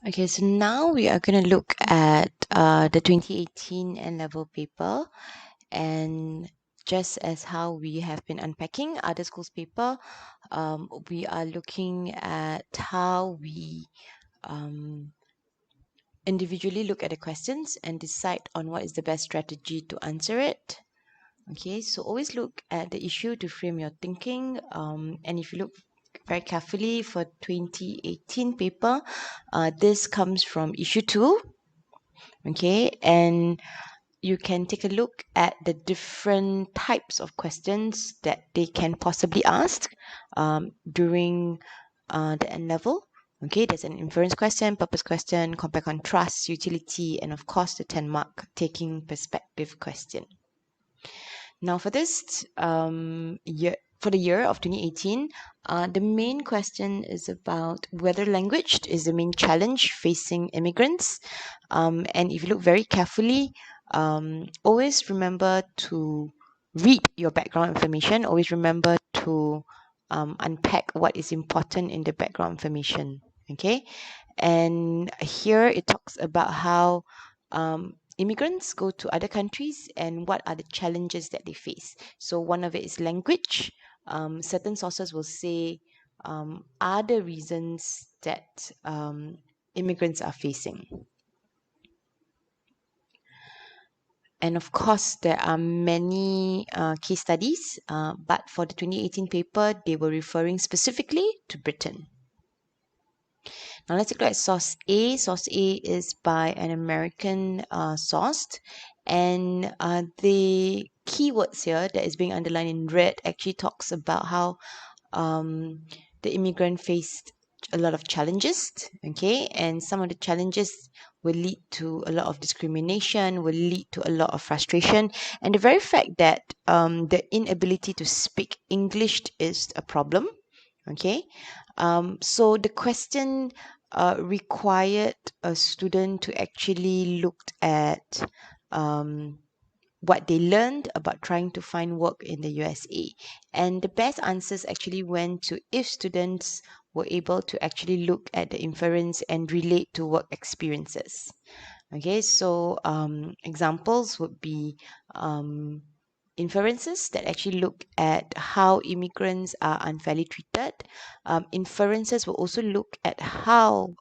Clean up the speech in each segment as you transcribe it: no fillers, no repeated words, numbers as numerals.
Okay, so now we are going to look at the 2018 N-level paper, and just as how we have been unpacking other schools' paper, we are looking at how we individually look at the questions and decide on what is the best strategy to answer it. Okay, so always look at the issue to frame your thinking, and if you look very carefully for 2018 paper, this comes from issue 2. Okay, and you can take a look at the different types of questions that they can possibly ask during the N level. Okay, there's an inference question, purpose question, compare contrast, utility, and of course the 10-mark taking perspective question. Now for this for the year of 2018, the main question is about whether language is the main challenge facing immigrants. And if you look very carefully, always remember to read your background information. Always remember to unpack what is important in the background information. Okay, and here it talks about how immigrants go to other countries and what are the challenges that they face. So one of it is language. Certain sources will say other reasons that immigrants are facing. And of course, there are many case studies, but for the 2018 paper, they were referring specifically to Britain. Now let's look at source A. Source A is by an American source, and the keywords here that is being underlined in red actually talks about how the immigrant faced a lot of challenges, okay, and some of the challenges will lead to a lot of discrimination, will lead to a lot of frustration, and the very fact that the inability to speak English is a problem, okay. So the question required a student to actually look at what they learned about trying to find work in the USA. And the best answers actually went to if students were able to actually look at the inference and relate to work experiences. Okay, so examples would be inferences that actually look at how immigrants are unfairly treated. Inferences will also look at how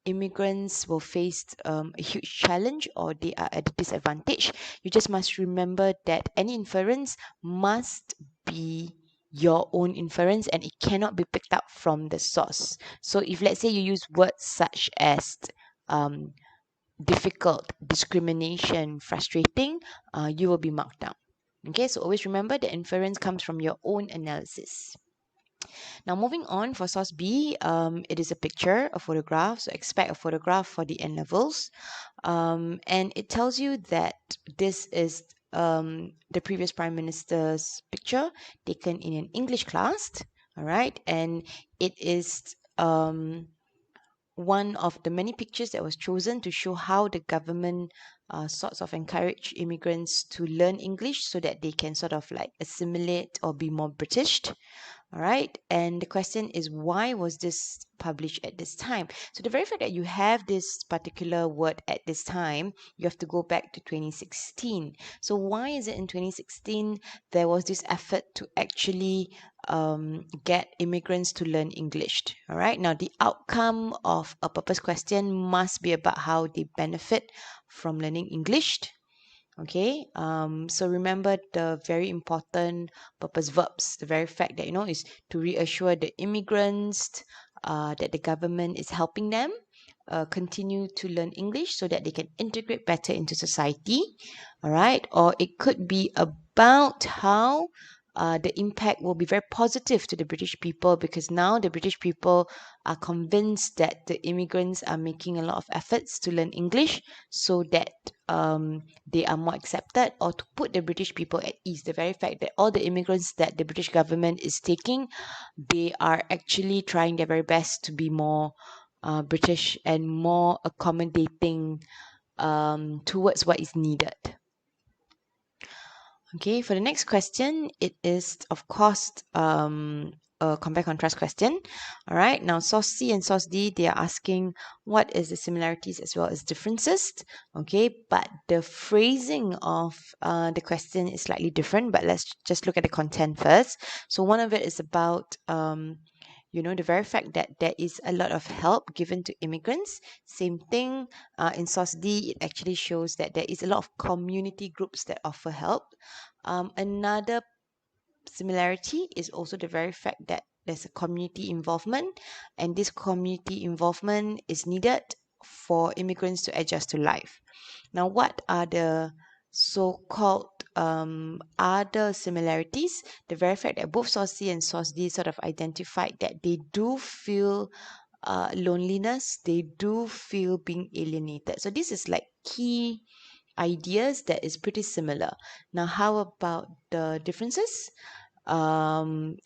immigrants will face a huge challenge or they are at a disadvantage. You just must remember that any inference must be your own inference and it cannot be picked up from the source. So if let's say you use words such as um, difficult, discrimination, frustrating, you will be marked down. Okay, so always remember the inference comes from your own analysis. Now, moving on for source B, it is a picture, a photograph. So expect a photograph for the N levels. And it tells you that this is the previous Prime Minister's picture taken in an English class. All right. And it is one of the many pictures that was chosen to show how the government sorts of encourage immigrants to learn English so that they can sort of like assimilate or be more British. All right. And the question is, why was this published at this time? So the very fact that you have this particular word at this time, you have to go back to 2016. So why is it in 2016 there was this effort to actually get immigrants to learn English? All right. Now, the outcome of a purpose question must be about how they benefit from learning English. Okay, so remember the very important purpose verbs. The very fact that is to reassure the immigrants that the government is helping them continue to learn English so that they can integrate better into society. All right, or it could be about how the impact will be very positive to the British people because now the British people are convinced that the immigrants are making a lot of efforts to learn English so that they are more accepted, or to put the British people at ease. The very fact that all the immigrants that the British government is taking, they are actually trying their very best to be more British and more accommodating towards what is needed. Okay, for the next question, it is, of course, a compare contrast question. All right. Now, source C and source D, they are asking what is the similarities as well as differences. Okay. But the phrasing of the question is slightly different. But let's just look at the content first. So one of it is about the very fact that there is a lot of help given to immigrants. Same thing in source D, it actually shows that there is a lot of community groups that offer help. Another similarity is also the very fact that there's a community involvement, and this community involvement is needed for immigrants to adjust to life. Now, what are the so-called other similarities? The very fact that both source C and source D sort of identified that they do feel loneliness, they do feel being alienated. So this is like key ideas that is pretty similar. Now, how about the differences? One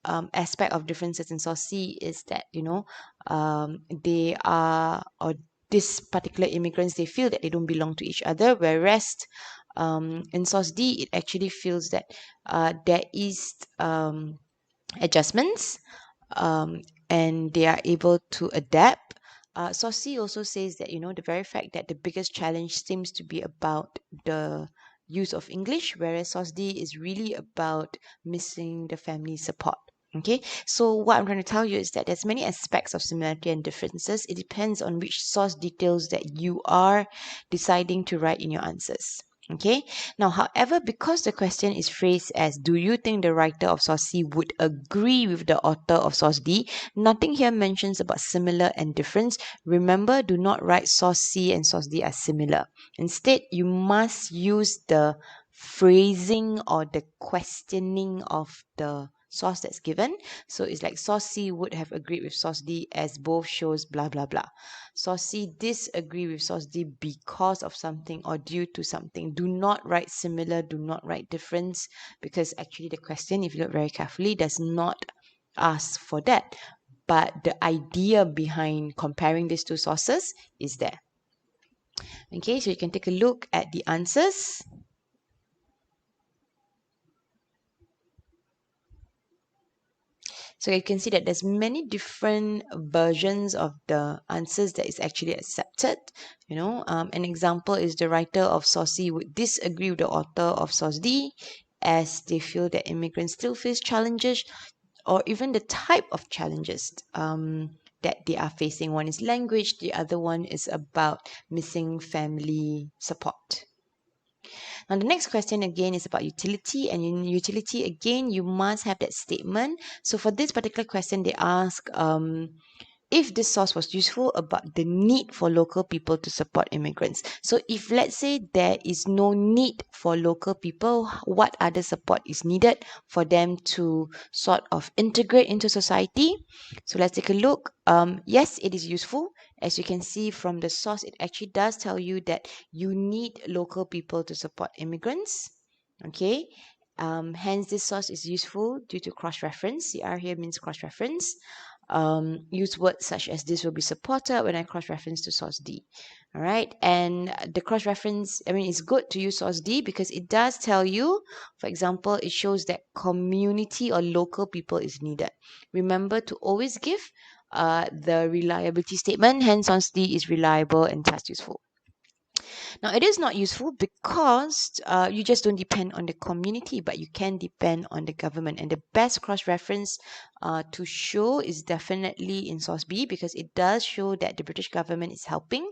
aspect of differences in source C is that they are, or this particular immigrants, they feel that they don't belong to each other, whereas in source D it actually feels that there is adjustments, um, and they are able to adapt. Source C also says that the very fact that the biggest challenge seems to be about the use of English, whereas source D is really about missing the family support. Okay, so what I'm trying to tell you is that there's many aspects of similarity and differences. It depends on which source details that you are deciding to write in your answers. Okay, now, however, because the question is phrased as do you think the writer of source C would agree with the author of source D, nothing here mentions about similar and difference. Remember, do not write source C and source D as similar. Instead, you must use the phrasing or the questioning of the source that's given. So it's like source C would have agreed with source D as both shows blah blah blah. Source C disagree with source D because of something or due to something. Do not write similar, do not write difference, because actually the question, if you look very carefully, does not ask for that. But the idea behind comparing these two sources is there. Okay, so you can take a look at the answers. So you can see that there's many different versions of the answers that is actually accepted. An example is the writer of source C would disagree with the author of source D, as they feel that immigrants still face challenges, or even the type of challenges that they are facing. One is language, the other one is about missing family support. Now, the next question again is about utility, and in utility, again, you must have that statement. So for this particular question, they ask if this source was useful about the need for local people to support immigrants. So if let's say there is no need for local people, what other support is needed for them to sort of integrate into society? So let's take a look. Yes, it is useful. As you can see from the source, it actually does tell you that you need local people to support immigrants. Okay. Hence, this source is useful due to cross-reference. CR here means cross-reference. Use words such as this will be supported when I cross-reference to source D. All right. And the cross-reference, it's good to use source D because it does tell you, for example, it shows that community or local people is needed. Remember to always give the reliability statement. Hence, source D is reliable and thus useful. Now, it is not useful because you just don't depend on the community, but you can depend on the government. And the best cross-reference to show is definitely in source B, because it does show that the British government is helping.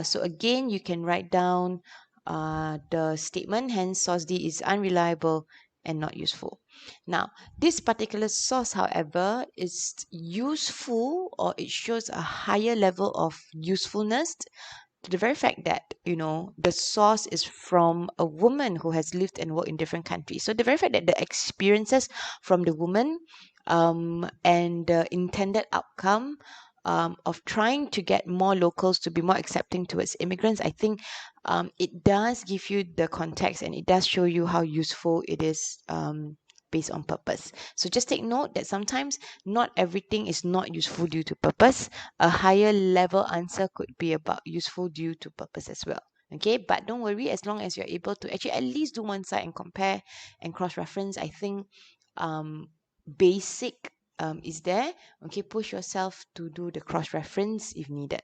So again, you can write down the statement, hence source D is unreliable and not useful. Now, this particular source, however, is useful, or it shows a higher level of usefulness to the very fact that the source is from a woman who has lived and worked in different countries. So the very fact that the experiences from the woman and the intended outcome of trying to get more locals to be more accepting towards immigrants, I think it does give you the context, and it does show you how useful it is based on purpose. So just take note that sometimes not everything is not useful due to purpose. A higher level answer could be about useful due to purpose as well. Okay, but don't worry, as long as you're able to actually at least do one side and compare and cross-reference, I think basic is there. Okay, push yourself to do the cross-reference if needed.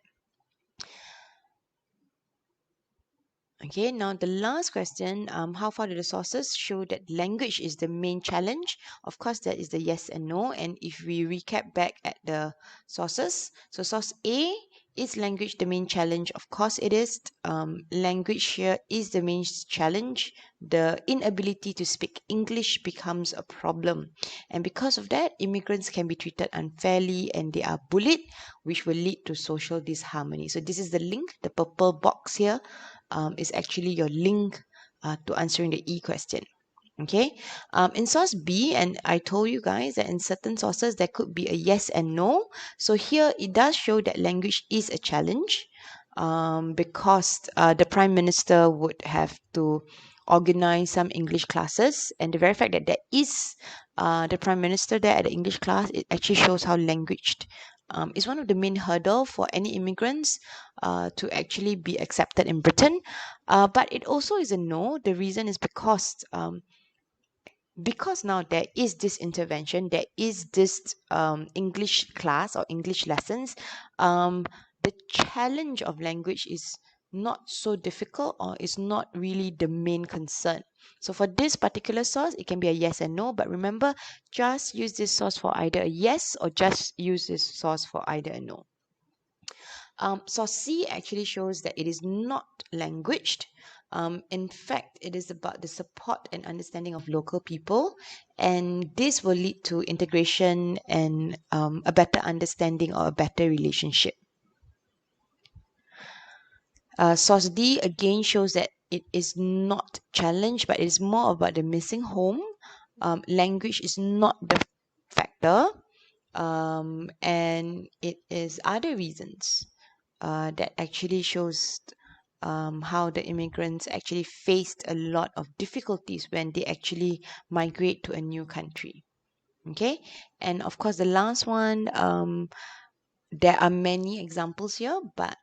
Okay, now the last question, how far do the sources show that language is the main challenge? Of course, that is the yes and no. And if we recap back at the sources, so source A, is language the main challenge? Of course it is. Language here is the main challenge. The inability to speak English becomes a problem. And because of that, immigrants can be treated unfairly and they are bullied, which will lead to social disharmony. So this is the link, the purple box here. Is actually your link to answering the E question. Okay, in source B, and I told you guys that in certain sources there could be a yes and no. So here it does show that language is a challenge because the Prime Minister would have to organize some English classes, and the very fact that there is the Prime Minister there at the English class, it actually shows how language is one of the main hurdle for any immigrants to actually be accepted in Britain. But it also is a no. The reason is because now there is this intervention, there is this English class or English lessons. The challenge of language is not so difficult or is not really the main concern. So for this particular source, it can be a yes and no, but remember, just use this source for either a yes or just use this source for either a no. Source C actually shows that it is not languaged. In fact, it is about the support and understanding of local people, and this will lead to integration and a better understanding or a better relationship. Source D again shows that it is not challenged, but it is more about the missing home. Language is not the factor, and it is other reasons that actually shows how the immigrants actually faced a lot of difficulties when they actually migrate to a new country. Okay, and of course the last one, there are many examples here, but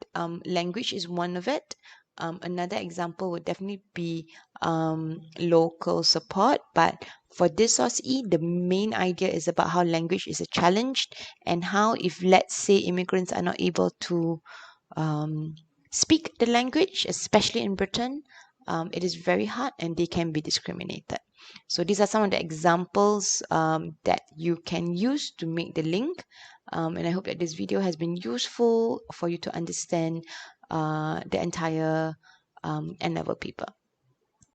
language is one of it. Another example would definitely be local support, but for this source E, the main idea is about how language is a challenge and how if let's say immigrants are not able to speak the language, especially in Britain, it is very hard and they can be discriminated. So these are some of the examples that you can use to make the link. And I hope that this video has been useful for you to understand the entire N-level paper.